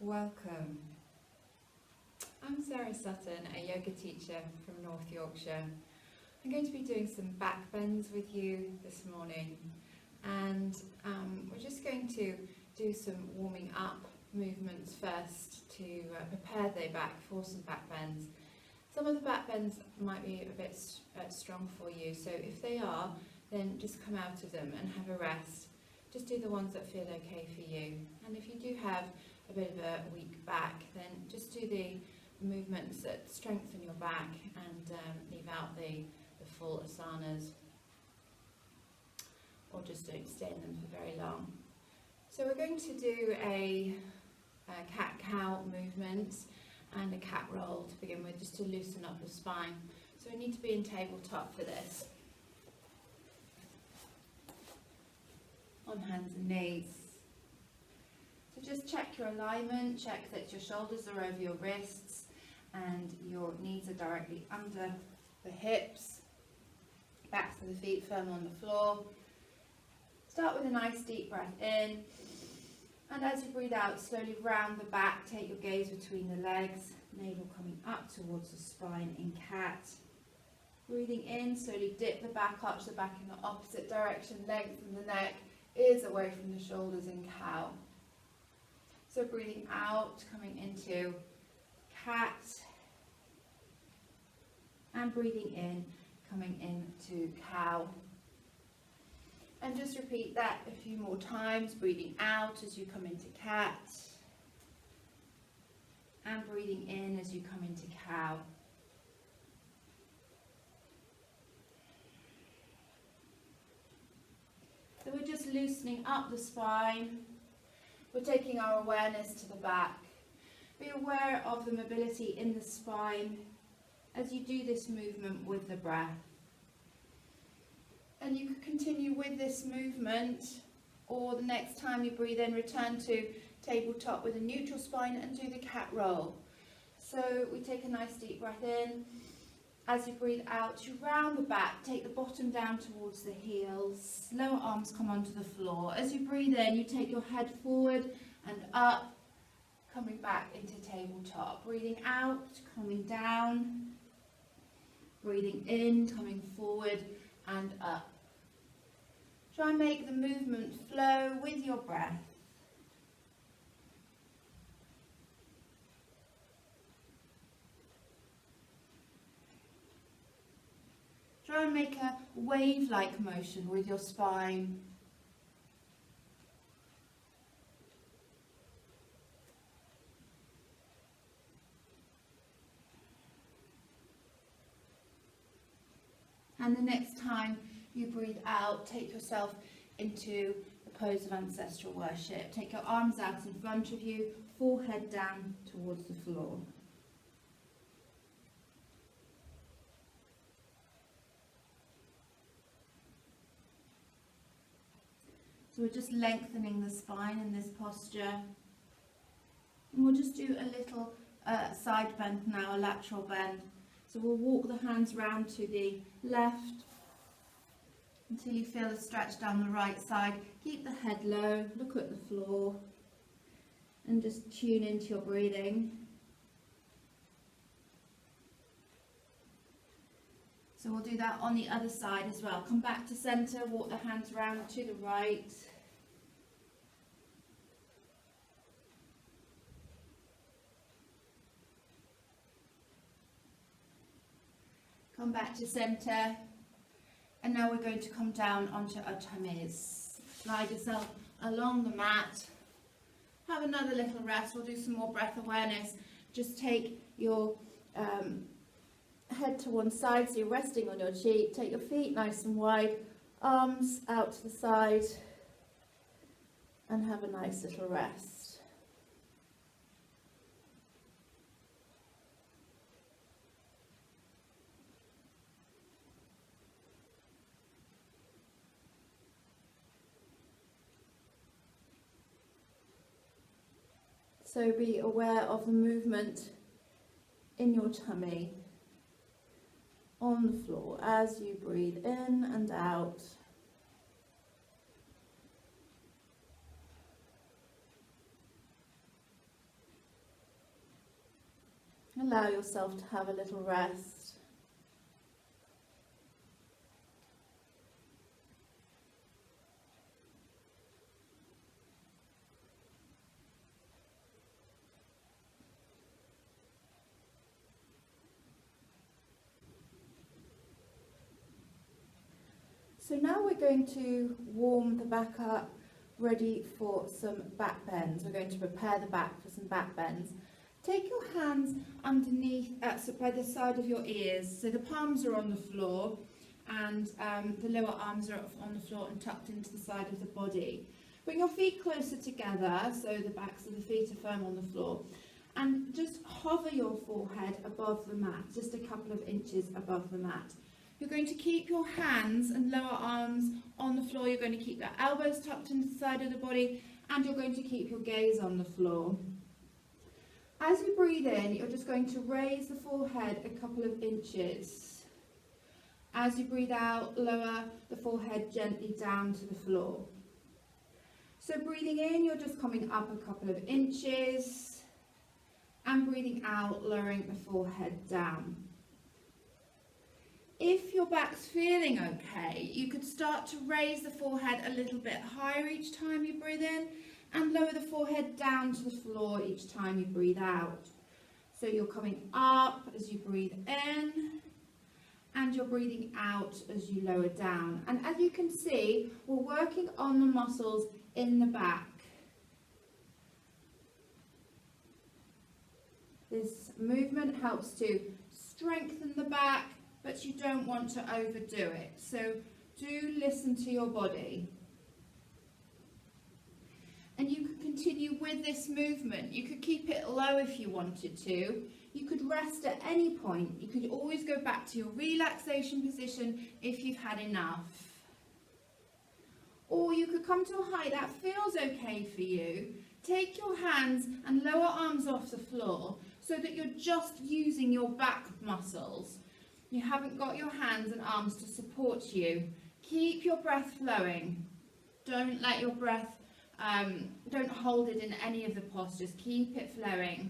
Welcome. I'm Sutton, a yoga teacher from North Yorkshire. I'm going to be doing some back bends with you this morning, and we're just going to do some warming up movements first to prepare the back for some back bends. Some of the back bends might be a bit strong for you, so if they are, then just come out of them and have a rest. Just do the ones that feel okay for you. And if you do have a bit of a weak back, then just do the movements that strengthen your back and leave out the full asanas, or just don't stay in them for very long. So we're going to do a cat-cow movement and a cat roll to begin with, just to loosen up the spine. So we need to be in tabletop for this. On hands and knees. So just check your alignment, check that your shoulders are over your wrists and your knees are directly under the hips, backs of the feet firm on the floor. Start with a nice deep breath in, and as you breathe out, slowly round the back, take your gaze between the legs, navel coming up towards the spine in cat. Breathing in, slowly dip the back, arch the back in the opposite direction, lengthen the neck, ears away from the shoulders in cow. So breathing out, coming into cat, and breathing in, coming into cow. And just repeat that a few more times, breathing out as you come into cat, and breathing in as you come into cow. So we're just loosening up the spine. We're taking our awareness to the back. Be aware of the mobility in the spine as you do this movement with the breath. And you could continue with this movement, or the next time you breathe in, return to tabletop with a neutral spine and do the cat roll. So we take a nice deep breath in. As you breathe out, you round the back, take the bottom down towards the heels, lower arms come onto the floor. As you breathe in, you take your head forward and up, coming back into tabletop. Breathing out, coming down, breathing in, coming forward and up. Try and make the movement flow with your breath. Try and make a wave-like motion with your spine. And the next time you breathe out, take yourself into the pose of ancestral worship. Take your arms out in front of you, forehead down towards the floor. So we're just lengthening the spine in this posture. And we'll just do a little side bend now, a lateral bend. So we'll walk the hands round to the left until you feel a stretch down the right side. Keep the head low, look at the floor, and just tune into your breathing. So we'll do that on the other side as well. Come back to centre, walk the hands round to the right. Come back to centre. And now we're going to come down onto our tummies. Slide yourself along the mat. Have another little rest. We'll do some more breath awareness. Just take your head to one side, so you're resting on your cheek. Take your feet nice and wide, arms out to the side, and have a nice little rest. So be aware of the movement in your tummy on the floor as you breathe in and out. allow yourself to have a little rest. So now we're going to warm the back up, ready for some back bends. We're going to prepare the back for some back bends. Take your hands underneath, so by the side of your ears, so the palms are on the floor and the lower arms are on the floor and tucked into the side of the body. Bring your feet closer together so the backs of the feet are firm on the floor, and just hover your forehead above the mat, just a couple of inches above the mat. You're going to keep your hands and lower arms on the floor. You're going to keep your elbows tucked into the side of the body, and you're going to keep your gaze on the floor. As you breathe in, you're just going to raise the forehead a couple of inches. As you breathe out, lower the forehead gently down to the floor. So breathing in, you're just coming up a couple of inches, and breathing out, lowering the forehead down. If your back's feeling okay, you could start to raise the forehead a little bit higher each time you breathe in, and lower the forehead down to the floor each time you breathe out. So you're coming up as you breathe in, and you're breathing out as you lower down. And as you can see, we're working on the muscles in the back. This movement helps to strengthen the back, but you don't want to overdo it. So do listen to your body. And you could continue with this movement. You could keep it low if you wanted to. You could rest at any point. You could always go back to your relaxation position if you've had enough. Or you could come to a height that feels okay for you. Take your hands and lower arms off the floor so that you're just using your back muscles. You haven't got your hands and arms to support you. Keep your breath flowing. Don't let your breath, don't hold it in any of the postures. Keep it flowing.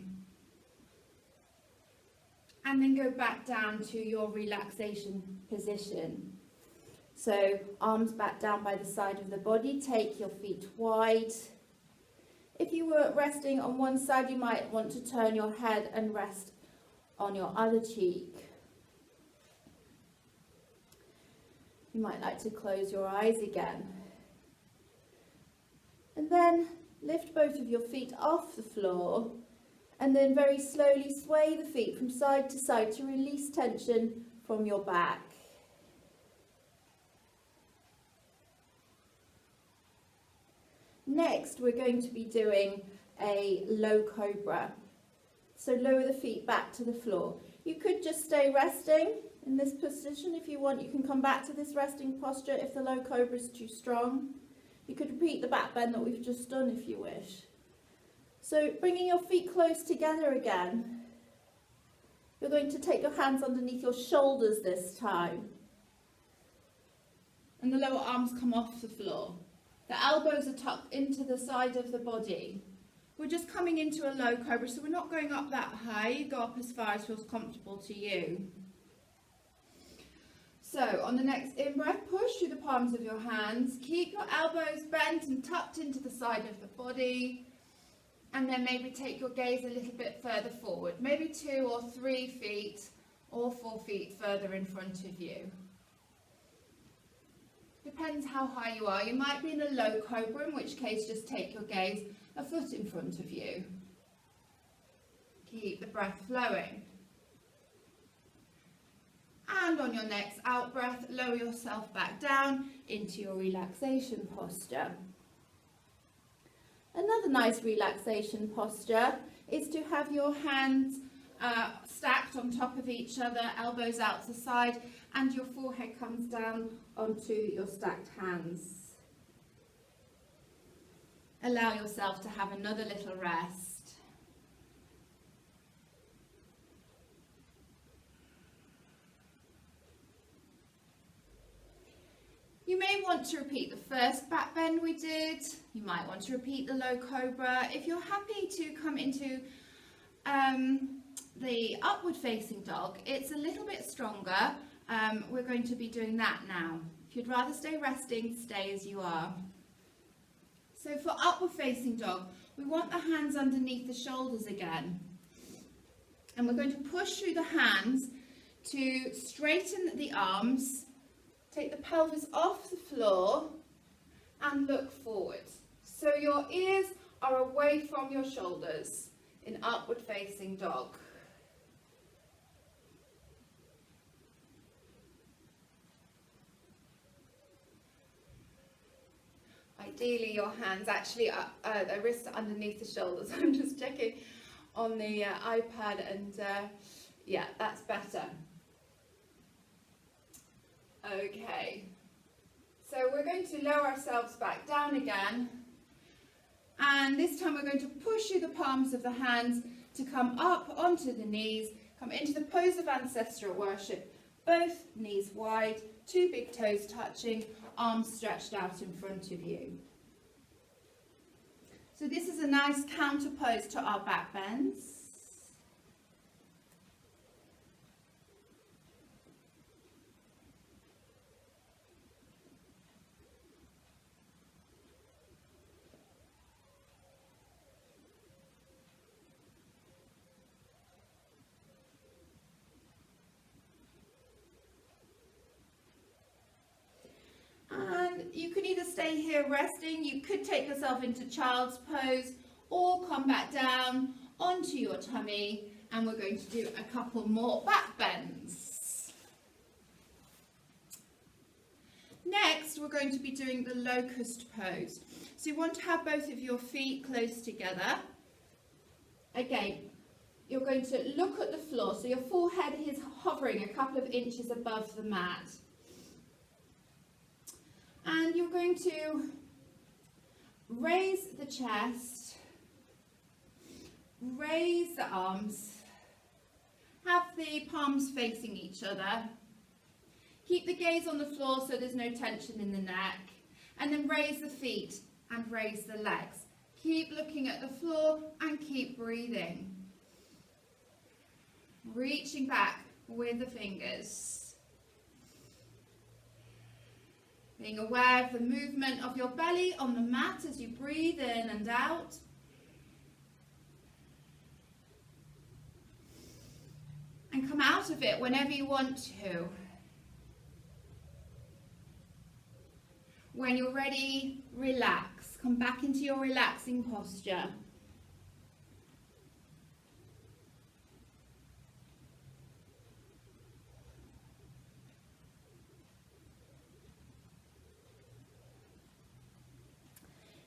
And then go back down to your relaxation position. So arms back down by the side of the body. Take your feet wide. If you were resting on one side, you might want to turn your head and rest on your other cheek. You might like to close your eyes again. And then lift both of your feet off the floor, and then very slowly sway the feet from side to side to release tension from your back. Next, we're going to be doing a low cobra. So lower the feet back to the floor. You could just stay resting in this position if you want. You can come back to this resting posture if the low cobra is too strong. You could repeat the back bend that we've just done if you wish. So bringing your feet close together again. You're going to take your hands underneath your shoulders this time. And the lower arms come off the floor. The elbows are tucked into the side of the body. We're just coming into a low cobra, so we're not going up that high. You go up as far as feels comfortable to you. So on the next in-breath, push through the palms of your hands. Keep your elbows bent and tucked into the side of the body. And then maybe take your gaze a little bit further forward. Maybe 2 or 3 feet or 4 feet further in front of you. Depends how high you are. You might be in a low cobra, in which case just take your gaze a foot in front of you. Keep the breath flowing. And on your next out breath, lower yourself back down into your relaxation posture. Another nice relaxation posture is to have your hands stacked on top of each other, elbows out to the side, and your forehead comes down onto your stacked hands. Allow yourself to have another little rest. You may want to repeat the first back bend we did. You might want to repeat the low cobra. If you're happy to come into the upward facing dog, it's a little bit stronger. We're going to be doing that now. If you'd rather stay resting, stay as you are. So for upward facing dog, we want the hands underneath the shoulders again. And we're going to push through the hands to straighten the arms, take the pelvis off the floor and look forward. So your ears are away from your shoulders in upward facing dog. Ideally your hands actually are, the wrists are underneath the shoulders. I'm just checking on the iPad and yeah, that's better. Okay, so we're going to lower ourselves back down again, and this time we're going to push through the palms of the hands to come up onto the knees, come into the pose of ancestral worship, both knees wide, two big toes touching, arms stretched out in front of you. So this is a nice counter pose to our back bends. You can either stay here resting, you could take yourself into child's pose, or come back down onto your tummy, and we're going to do a couple more back bends. Next, we're going to be doing the locust pose. So you want to have both of your feet close together. Again, you're going to look at the floor, so your forehead is hovering a couple of inches above the mat. And you're going to raise the chest, raise the arms, have the palms facing each other, keep the gaze on the floor so there's no tension in the neck, and then raise the feet and raise the legs. Keep looking at the floor and keep breathing. Reaching back with the fingers. Being aware of the movement of your belly on the mat as you breathe in and out. And come out of it whenever you want to. When you're ready, relax. Come back into your relaxing posture.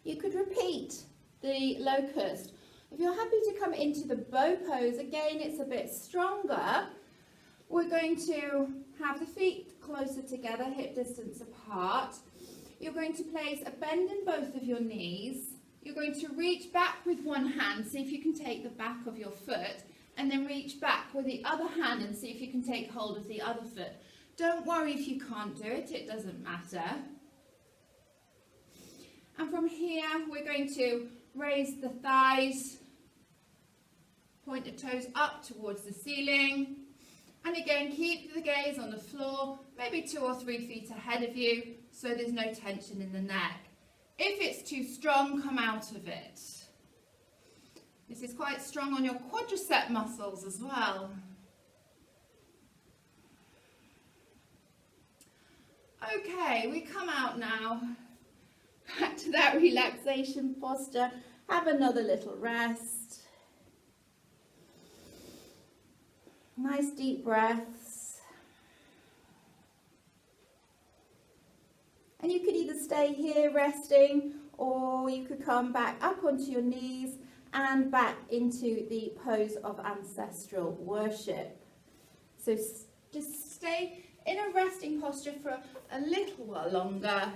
You could repeat the locust. If you're happy to come into the bow pose, again it's a bit stronger. We're going to have the feet closer together, hip distance apart. You're going to place a bend in both of your knees. You're going to reach back with one hand, see if you can take the back of your foot, and then reach back with the other hand and see if you can take hold of the other foot. Don't worry if you can't do it, it doesn't matter. And from here, we're going to raise the thighs, point the toes up towards the ceiling. And again, keep the gaze on the floor, maybe 2 or 3 feet ahead of you, so there's no tension in the neck. If it's too strong, come out of it. This is quite strong on your quadricep muscles as well. Okay, we come out now. Back to that relaxation posture. Have another little rest. Nice deep breaths. And you could either stay here resting, or you could come back up onto your knees and back into the pose of ancestral worship. So just stay in a resting posture for a little while longer.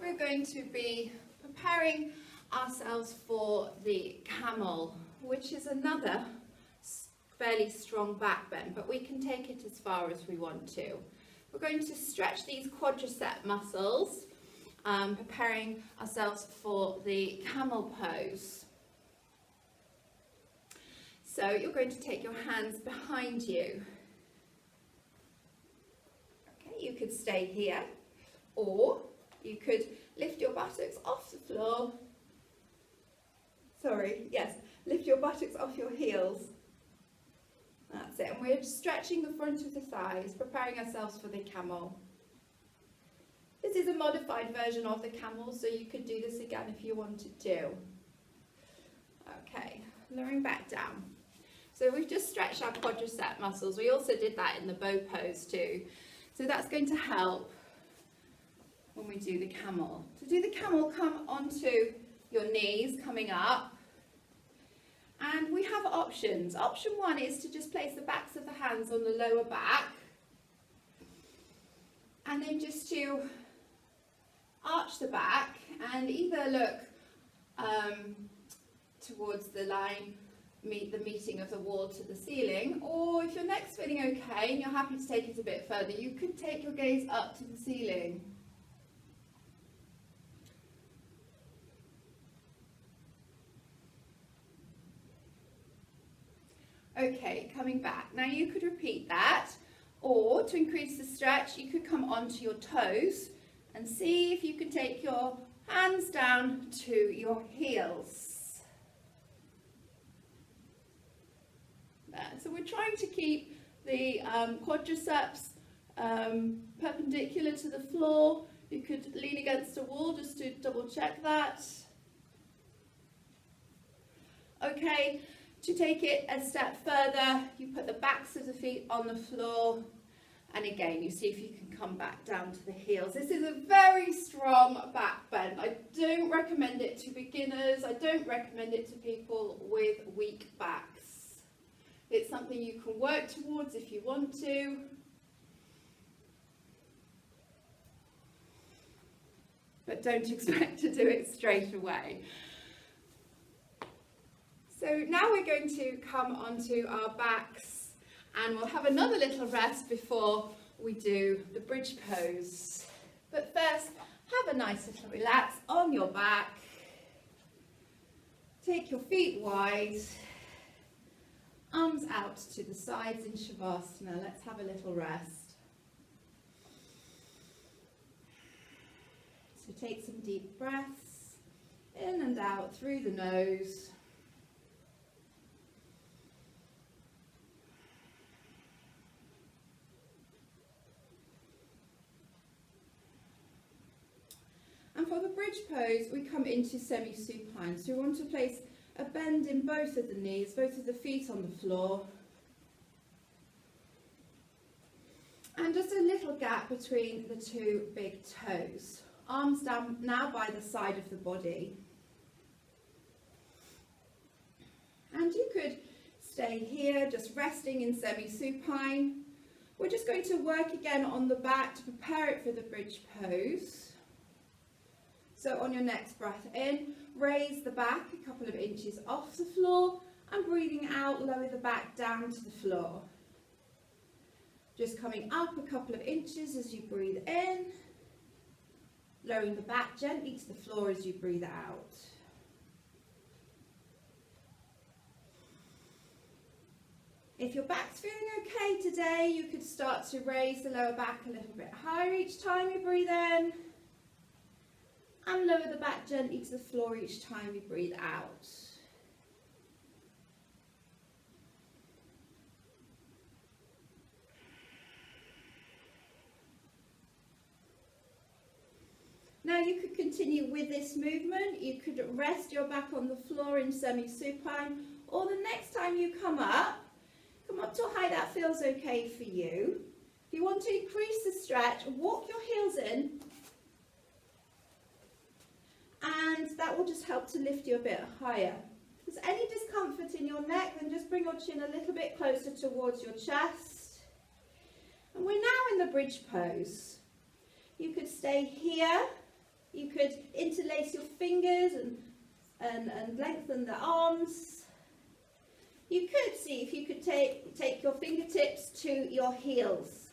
we're going to be preparing ourselves for the camel, which is another fairly strong back bend, but we can take it as far as we want to. We're going to stretch these quadricep muscles, preparing ourselves for the camel pose. So you're going to take your hands behind you. Okay, you could stay here, or you could lift your buttocks off the floor. Lift your buttocks off your heels. That's it, and we're stretching the front of the thighs, preparing ourselves for the camel. This is a modified version of the camel, so you could do this again if you wanted to. Okay, lowering back down. So we've just stretched our quadricep muscles. We also did that in the bow pose too. So that's going to help when we do the camel. To do the camel, come onto your knees, coming up. And we have options. Option one is to just place the backs of the hands on the lower back. And then just to arch the back and either look towards the line, the meeting of the wall to the ceiling, or if your neck's feeling okay and you're happy to take it a bit further, you could take your gaze up to the ceiling. Okay, coming back. Now you could repeat that, or to increase the stretch, you could come onto your toes and see if you can take your hands down to your heels. There. So we're trying to keep the quadriceps perpendicular to the floor. You could lean against a wall just to double check that. Okay. To take it a step further, you put the backs of the feet on the floor, and again you see if you can come back down to the heels. This is a very strong back bend. I don't recommend it to beginners. I don't recommend it to people with weak backs. It's something you can work towards if you want to. But don't expect to do it straight away. So now we're going to come onto our backs, and we'll have another little rest before we do the bridge pose. But first, have a nice little relax on your back. Take your feet wide, arms out to the sides in Shavasana. Let's have a little rest. So take some deep breaths in and out through the nose. And for the bridge pose, we come into semi-supine. So we want to place a bend in both of the knees, both of the feet on the floor. And just a little gap between the two big toes. Arms down now by the side of the body. And you could stay here, just resting in semi-supine. We're just going to work again on the back to prepare it for the bridge pose. So on your next breath in, raise the back a couple of inches off the floor, and breathing out, lower the back down to the floor. Just coming up a couple of inches as you breathe in, lowering the back gently to the floor as you breathe out. If your back's feeling okay today, you could start to raise the lower back a little bit higher each time you breathe in, and lower the back gently to the floor each time you breathe out. Now you could continue with this movement. You could rest your back on the floor in semi-supine, or the next time you come up to a height that feels okay for you. If you want to increase the stretch, walk your heels in, and that will just help to lift you a bit higher. If there's any discomfort in your neck, then just bring your chin a little bit closer towards your chest. And we're now in the bridge pose. You could stay here You could interlace your fingers and lengthen the arms. You could see if you could take your fingertips to your heels.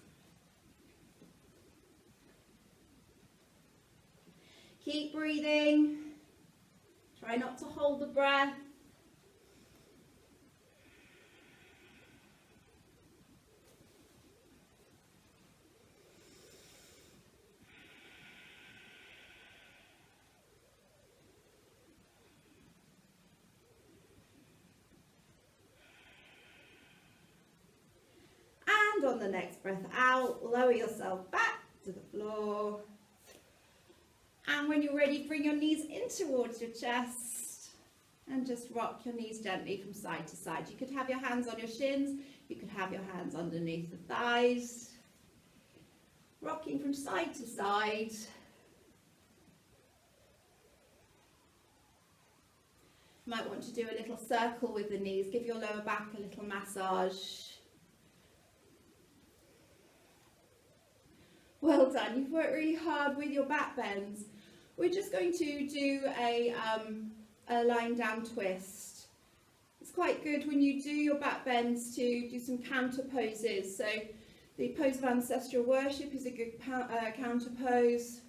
Keep breathing. Try not to hold the breath. And on the next breath out, lower yourself back to the floor. And when you're ready, bring your knees in towards your chest and just rock your knees gently from side to side. You could have your hands on your shins, you could have your hands underneath the thighs. Rocking from side to side. You might want to do a little circle with the knees, give your lower back a little massage. Well done, you've worked really hard with your back bends. We're just going to do a lying down twist. It's quite good when you do your back bends to do some counter poses. So the pose of ancestral worship is a good counter pose.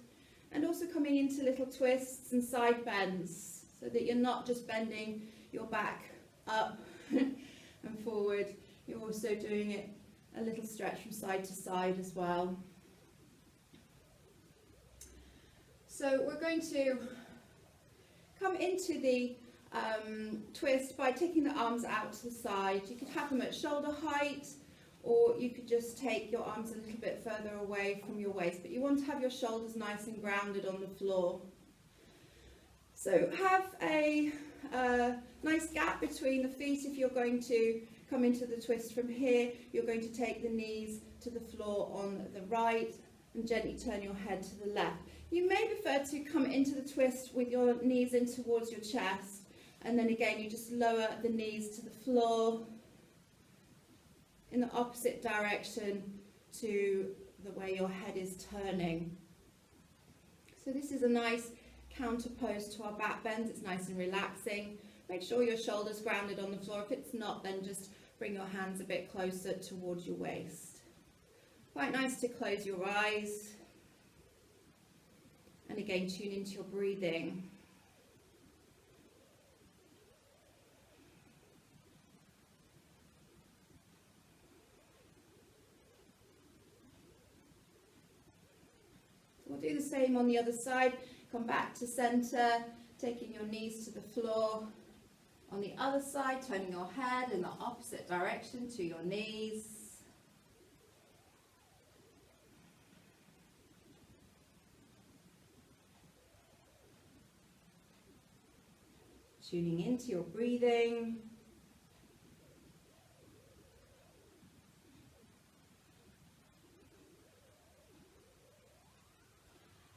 And also coming into little twists and side bends so that you're not just bending your back up and forward. You're also doing it a little stretch from side to side as well. So we're going to come into the twist by taking the arms out to the side. You could have them at shoulder height, or you could just take your arms a little bit further away from your waist, but you want to have your shoulders nice and grounded on the floor. So have a nice gap between the feet. If you're going to come into the twist from here, you're going to take the knees to the floor on the right and gently turn your head to the left. You may prefer to come into the twist with your knees in towards your chest, and then again you just lower the knees to the floor in the opposite direction to the way your head is turning. So this is a nice counter pose to our back bends. It's nice and relaxing. Make sure your shoulders grounded on the floor. If it's not, then just bring your hands a bit closer towards your waist. Quite nice to close your eyes. And again, tune into your breathing. We'll do the same on the other side. Come back to center, taking your knees to the floor. On the other side, turning your head in the opposite direction to your knees. Tuning into your breathing.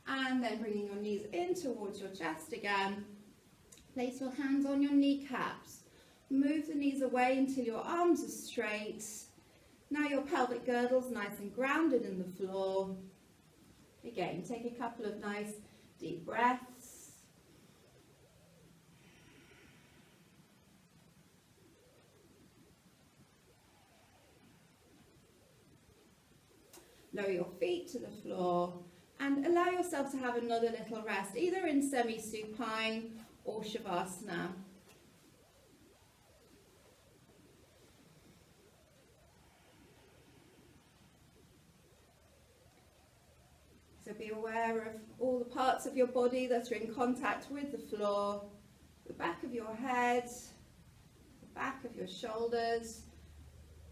And then bringing your knees in towards your chest again. Place your hands on your kneecaps. Move the knees away until your arms are straight. Now your pelvic girdle's nice and grounded in the floor. Again, take a couple of nice deep breaths. Lower your feet to the floor and allow yourself to have another little rest, either in semi-supine or shavasana. So be aware of all the parts of your body that are in contact with the floor, the back of your head, the back of your shoulders,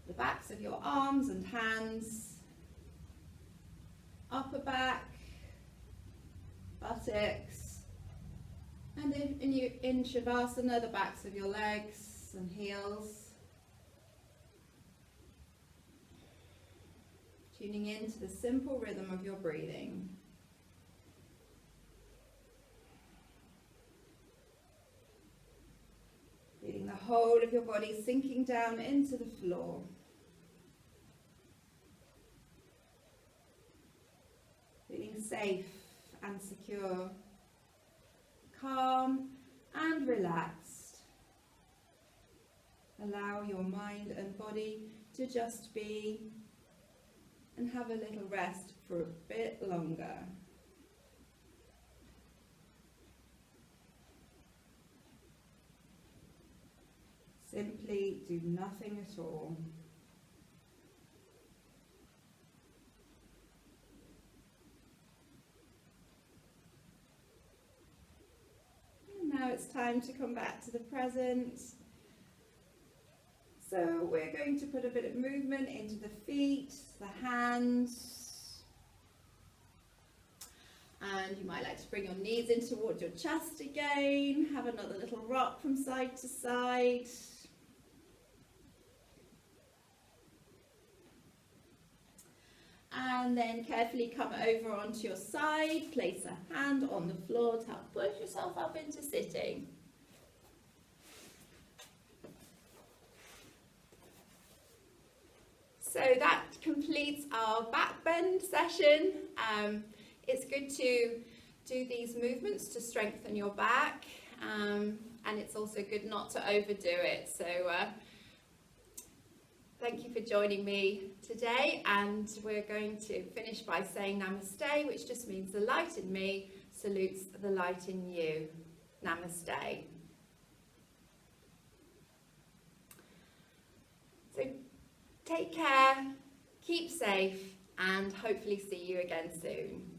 the backs of your arms and hands, upper back, buttocks, and in shavasana, the backs of your legs and heels. Tuning into the simple rhythm of your breathing. Feeling the whole of your body sinking down into the floor. Feeling safe and secure. calm and relaxed. Allow your mind and body to just be and have a little rest for a bit longer. Simply do nothing at all. And now it's time to come back to the present. So we're going to put a bit of movement into the feet, the hands. And you might like to bring your knees in towards your chest again. Have another little rock from side to side. And then carefully come over onto your side. Place a hand on the floor to help push yourself up into sitting. So that completes our back bend session. It's good to do these movements to strengthen your back, and it's also good not to overdo it. So thank you for joining me today, and we're going to finish by saying Namaste, which just means the light in me salutes the light in you. Namaste. So take care, keep safe, and hopefully see you again soon.